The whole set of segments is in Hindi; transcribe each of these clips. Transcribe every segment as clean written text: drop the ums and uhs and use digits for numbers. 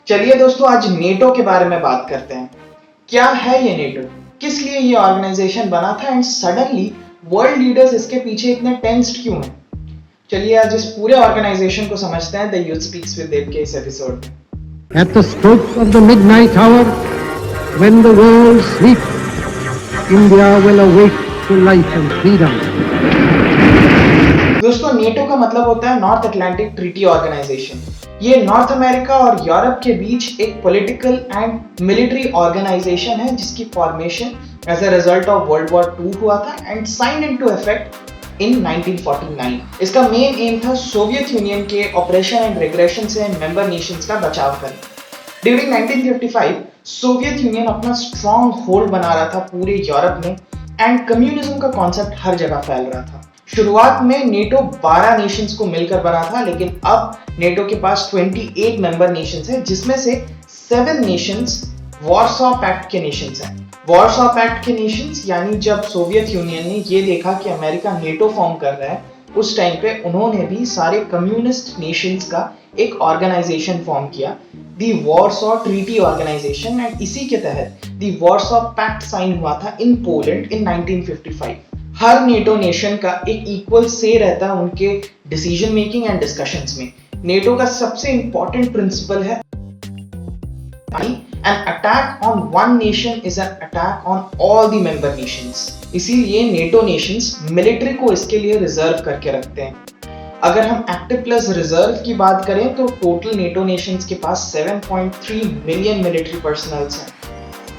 चलिए दोस्तों, आज नेटो के बारे में बात करते हैं। क्या है ये नेटो, किस लिए ये ऑर्गेनाइजेशन बना था एंड सडनली वर्ल्ड लीडर्स इसके पीछे इतने टेंस्ड क्यों हैं? चलिए आज इस पूरे ऑर्गेनाइजेशन को समझते हैं द यूथ स्पीक्स विद देव के इस एपिसोड में। At the stroke of the midnight hour, when the world sleeps, India will awake to life and freedom. दोस्तों, नेटो का मतलब होता है नॉर्थ अटलांटिक ट्रीटी ऑर्गेनाइजेशन। ये नॉर्थ अमेरिका और यूरोप के बीच एक पॉलिटिकल एंड मिलिट्री ऑर्गेनाइजेशन है जिसकी formation as a result of World War II हुआ था and signed into effect in 1949। इसका मेन एम था सोवियत यूनियन के ऑपरेशन एंड रिग्रेशन से मेंबर नेशंस का बचाव करना। ड्यूरिंग 1955 सोवियत यूनियन अपना स्ट्रॉन्ग होल्ड बना रहा था पूरे यूरोप में एंड कम्युनिज्म का कॉन्सेप्ट हर जगह फैल रहा था। शुरुआत में नेटो 12 नेशंस को मिलकर बना था, लेकिन अब नेटो के पास 28 मेंबर नेशंस हैं, जिसमें से 7 नेशंस वॉर्सो पैक्ट के नेशंस हैं। वॉर्सो पैक्ट के नेशंस यानी जब सोवियत यूनियन ने ये देखा कि अमेरिका नेटो फॉर्म कर रहा है, उस टाइम पे उन्होंने भी सारे कम्युनिस्ट नेशंस का एक ऑर्गेनाइजेशन फॉर्म किया, दी वॉर्सो ट्रीटी ऑर्गेनाइजेशन, एंड इसी के तहत दी वॉर्सो पैक्ट साइन हुआ था in Poland in 1955। Her NATO nation का एक इक्वल से रहता है उनके डिसीजन मेकिंग एंड डिस्कशंस में। नेटो का सबसे इंपॉर्टेंट प्रिंसिपल है an attack on one nation is an attack on all the member nations। इसीलिए नेटो नेशंस मिलिट्री को इसके लिए रिजर्व करके रखते हैं। अगर हम एक्टिव प्लस रिजर्व की बात करें तो टोटल नेटो नेशंस के पास 7.3 मिलियन मिलिट्री पर्सनल्स हैं,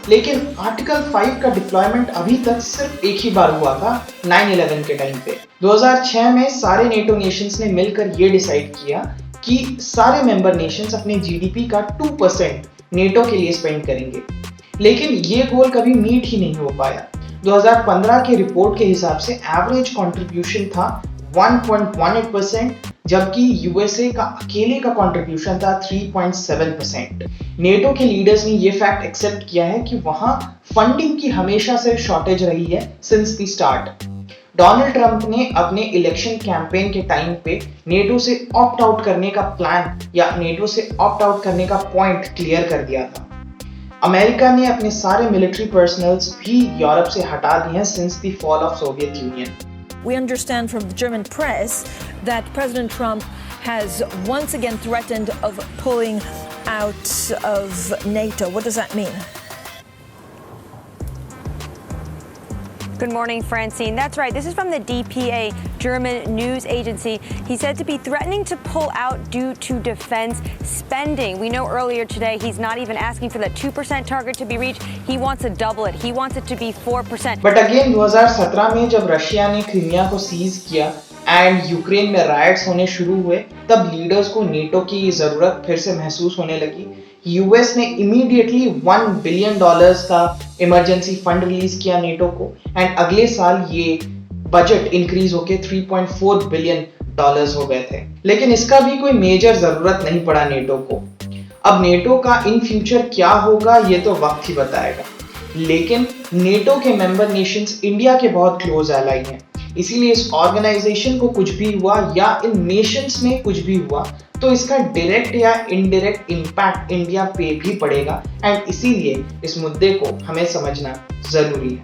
लेकिन आर्टिकल 5 का डिप्लॉयमेंट अभी तक सिर्फ एक ही बार हुआ था 9/11 के टाइम पे। 2006 में सारे नेटो नेशंस ने मिलकर ये डिसाइड किया कि सारे मेंबर नेशंस अपने जीडीपी का 2% नेटो के लिए स्पेंड करेंगे, लेकिन ये गोल कभी मीट ही नहीं हो पाया। 2015 के रिपोर्ट के हिसाब से एवरेज कंट्रीब्यूशन था 1.18%, जबकि यूएसए का अकेले का कंट्रीब्यूशन था 3.7%। नेटो के लीडर्स ने ये फैक्ट एक्सेप्ट किया है कि वहां फंडिंग की हमेशा से शॉर्टेज रही है since the start. Donald Trump ने अपने इलेक्शन कैंपेन के टाइम पे नेटो से ऑप्ट आउट करने का प्लान या नेटो से ऑप्ट आउट करने का पॉइंट क्लियर कर दिया था। अमेरिका ने अपने सारे मिलिट्री पर्सनल्स भी यूरोप से हटा दिए हैं since the fall of Soviet union. We understand from the German press that President Trump has once again threatened of pulling out of NATO. What does that mean? Good morning, Francine. That's right. This is from the DPA, German news agency. He's said to be threatening to pull out due to defense spending. We know earlier today he's not even asking for the 2% target to be reached. He wants to double it. He wants it to be 4%. But again, 2017 में जब रशिया ने क्रीमिया को सीज किया एंड यूक्रेन में राइट्स होने शुरू हुए, तब लीडर्स को नेटो की जरूरत फिर से महसूस होने लगी। यूएस ने इमीडिएटली $1 बिलियन का इमरजेंसी फंड रिलीज किया नेटो को, एंड अगले साल ये बजट इंक्रीज होके $3.4 बिलियन हो गए थे। लेकिन इसका भी कोई मेजर जरूरत नहीं पड़ा नेटो को। अब नेटो का इन फ्यूचर क्या होगा ये तो वक्त ही बताएगा, लेकिन नेटो के मेंबर नेशंस इंडिया के बहुत क्लोज एलाई हैं, इसीलिए इस ऑर्गेनाइजेशन को कुछ भी हुआ या इन नेशंस में कुछ भी हुआ तो इसका डायरेक्ट या इनडायरेक्ट इम्पैक्ट इंडिया पे भी पड़ेगा, एंड इसीलिए इस मुद्दे को हमें समझना जरूरी है।